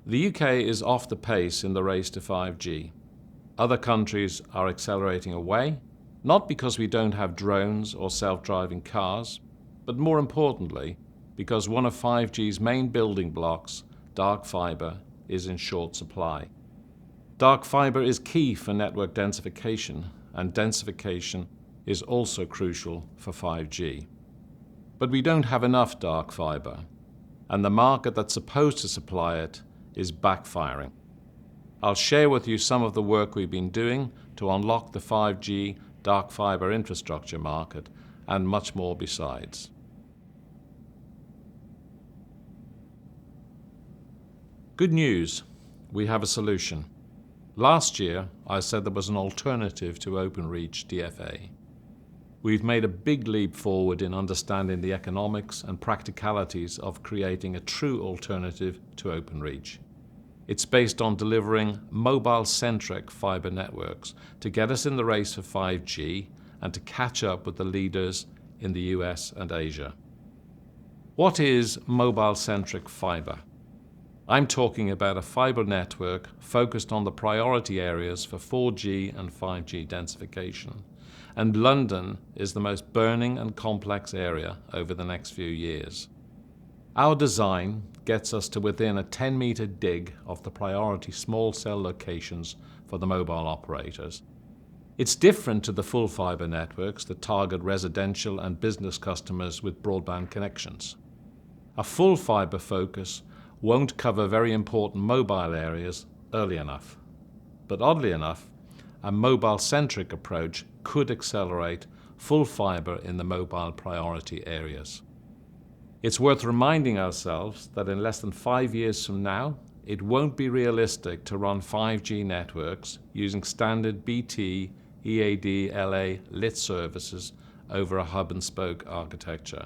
The UK is off the pace in the race to 5G. Other countries are accelerating away, not because we don't have drones or self-driving cars, but more importantly, because one of 5G's main building blocks, dark fibre, is in short supply. Dark fibre is key for network densification, and densification is also crucial for 5G. But we don't have enough dark fibre, and the market that's supposed to supply it is backfiring. I'll share with you some of the work we've been doing to unlock the 5G dark fibre infrastructure market, and much more besides. Good news, we have a solution. Last year, I said there was an alternative to Openreach DFA. We've made a big leap forward in understanding the economics and practicalities of creating a true alternative to Openreach. It's based on delivering mobile-centric fibre networks to get us in the race for 5G and to catch up with the leaders in the US and Asia. What is mobile-centric fibre? I'm talking about a fibre network focused on the priority areas for 4G and 5G densification. And London is the most burning and complex area over the next few years. Our design gets us to within a 10-metre dig of the priority small cell locations for the mobile operators. It's different to the full fibre networks that target residential and business customers with broadband connections. A full fibre focus won't cover very important mobile areas early enough. But oddly enough, a mobile-centric approach could accelerate full fibre in the mobile priority areas. It's worth reminding ourselves that in less than 5 years from now, it won't be realistic to run 5G networks using standard BT, EAD, LA lit services over a hub-and-spoke architecture.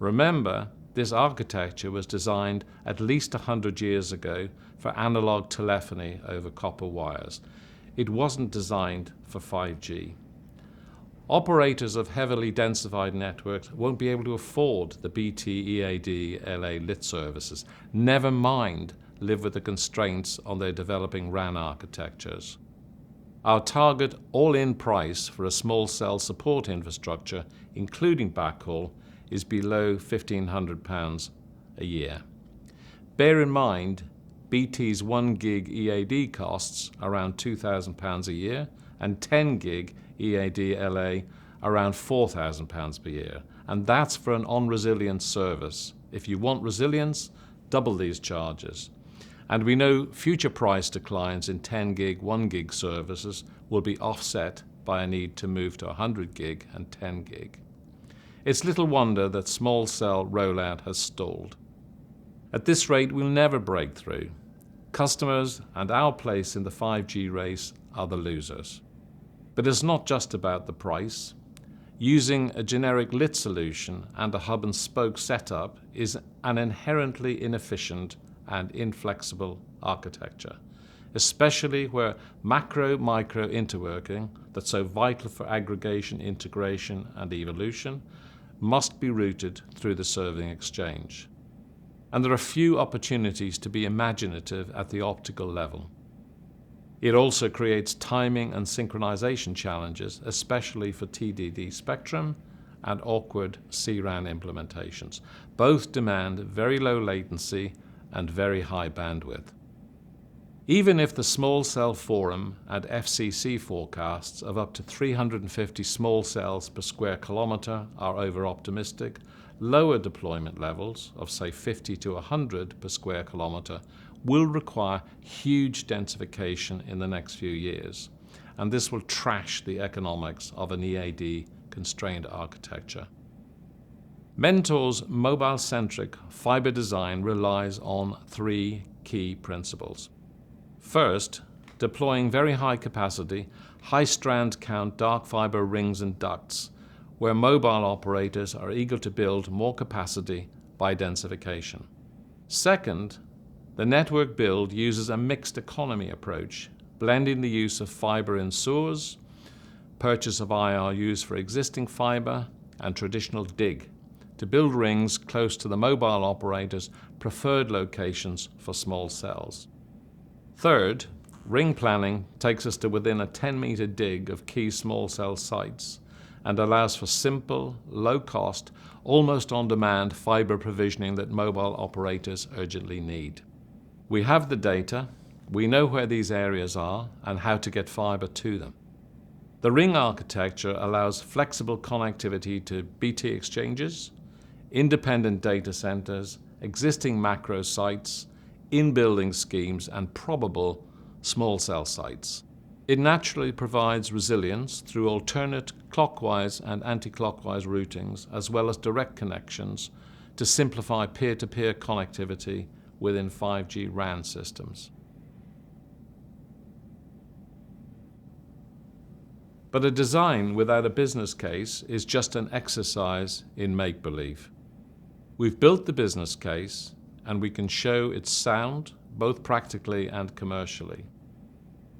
Remember, this architecture was designed at least 100 years ago for analog telephony over copper wires. It wasn't designed for 5G. Operators of heavily densified networks won't be able to afford the BT, EAD, LA lit services, never mind live with the constraints on their developing RAN architectures. Our target all-in price for a small cell support infrastructure, including backhaul, is below £1,500 a year. Bear in mind, BT's 1 gig EAD costs around £2,000 a year, and 10 gig EAD LA around £4,000 per year. And that's for an on-resilient service. If you want resilience, double these charges. And we know future price declines in 10 gig, 1 gig services will be offset by a need to move to 100 gig and 10 gig. It's little wonder that small cell rollout has stalled. At this rate, we'll never break through. Customers and our place in the 5G race are the losers. But it's not just about the price. Using a generic lit solution and a hub-and-spoke setup is an inherently inefficient and inflexible architecture, especially where macro-micro interworking that's so vital for aggregation, integration, and evolution must be routed through the serving exchange. And there are few opportunities to be imaginative at the optical level. It also creates timing and synchronization challenges, especially for TDD spectrum and awkward C-RAN implementations. Both demand very low latency and very high bandwidth. Even if the Small Cell Forum and FCC forecasts of up to 350 small cells per square kilometre are over-optimistic, lower deployment levels of say 50 to 100 per square kilometre will require huge densification in the next few years, and this will trash the economics of an EAD constrained architecture. Mentor's mobile-centric fibre design relies on 3 key principles. First, deploying very high capacity, high strand count dark fibre rings and ducts, where mobile operators are eager to build more capacity by densification. Second, the network build uses a mixed economy approach, blending the use of fibre in sewers, purchase of IRUs for existing fibre, and traditional dig to build rings close to the mobile operators' preferred locations for small cells. Third, ring planning takes us to within a 10-meter dig of key small cell sites and allows for simple, low-cost, almost on-demand fibre provisioning that mobile operators urgently need. We have the data, we know where these areas are and how to get fibre to them. The ring architecture allows flexible connectivity to BT exchanges, independent data centers, existing macro sites, in-building schemes, and probable small cell sites. It naturally provides resilience through alternate clockwise and anti-clockwise routings, as well as direct connections to simplify peer-to-peer connectivity within 5G RAN systems. But a design without a business case is just an exercise in make-believe. We've built the business case, and we can show it's sound, both practically and commercially.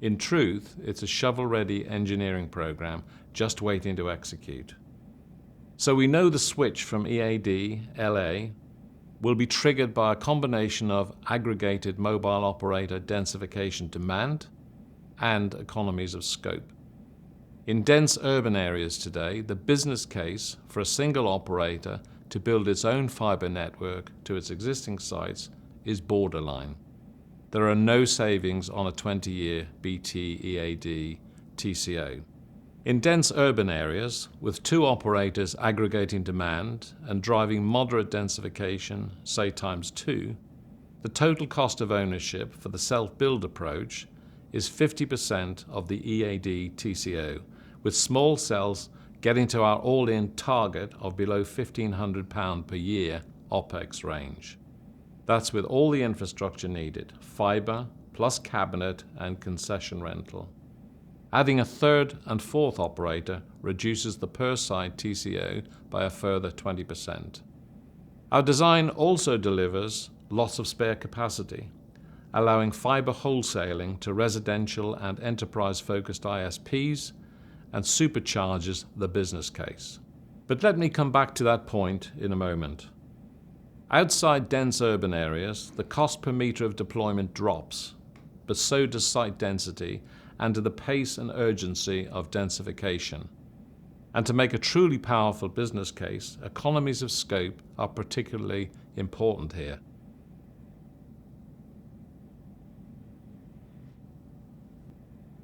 In truth, it's a shovel-ready engineering program just waiting to execute. So we know the switch from EAD, LA, will be triggered by a combination of aggregated mobile operator densification demand and economies of scope. In dense urban areas today, the business case for a single operator to build its own fibre network to its existing sites is borderline. There are no savings on a 20-year BT EAD TCO. In dense urban areas, with two operators aggregating demand and driving moderate densification, say ×2, the total cost of ownership for the self-build approach is 50% of the EAD TCO, with small cells getting to our all-in target of below £1,500 per year OPEX range. That's with all the infrastructure needed, fibre, plus cabinet and concession rental. Adding a third and fourth operator reduces the per-site TCO by a further 20%. Our design also delivers lots of spare capacity, allowing fibre wholesaling to residential and enterprise-focused ISPs and supercharges the business case. But let me come back to that point in a moment. Outside dense urban areas, the cost per metre of deployment drops, but so does site density and the pace and urgency of densification. And to make a truly powerful business case, economies of scope are particularly important here.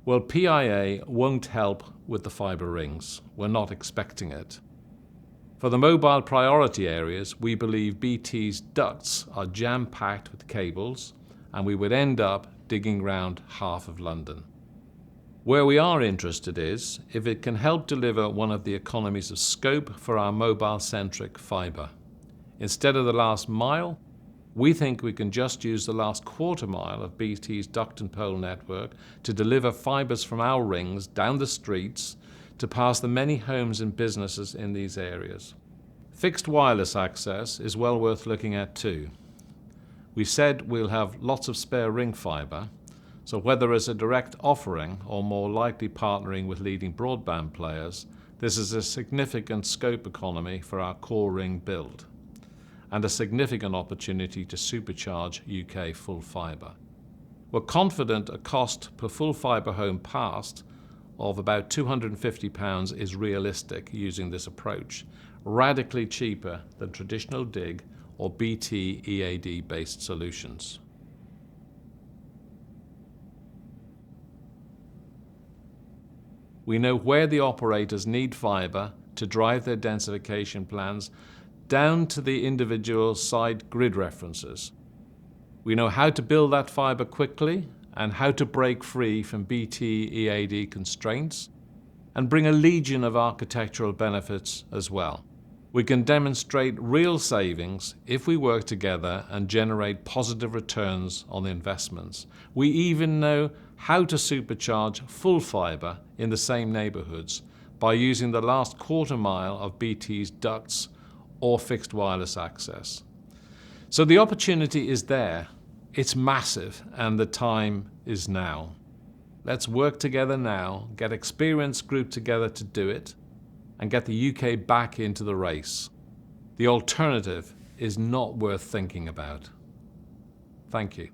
Well, PIA won't help with the fibre rings. We're not expecting it. For the mobile priority areas, we believe BT's ducts are jam-packed with cables, and we would end up digging round half of London. Where we are interested is if it can help deliver one of the economies of scope for our Mobile-Centric Fibre. Instead of the last mile, we think we can just use the last quarter mile of BT's duct and pole network to deliver fibres from our rings down the streets to pass the many homes and businesses in these areas. Fixed wireless access is well worth looking at too. We said we'll have lots of spare ring fibre, so whether as a direct offering or more likely partnering with leading broadband players, this is a significant scope economy for our core ring build, and a significant opportunity to supercharge UK full fibre. We're confident a cost per full fibre home passed of about £250 is realistic using this approach, radically cheaper than traditional dig or BT EAD based solutions. We know where the operators need fibre to drive their densification plans down to the individual site grid references. We know how to build that fibre quickly and how to break free from BT EAD constraints and bring a legion of architectural benefits as well. We can demonstrate real savings if we work together and generate positive returns on the investments. We even know how to supercharge full fibre in the same neighbourhoods by using the last quarter mile of BT's ducts or fixed wireless access. So the opportunity is there. It's massive, and the time is now. Let's work together now, get experienced group together to do it, and get the UK back into the race. The alternative is not worth thinking about. Thank you.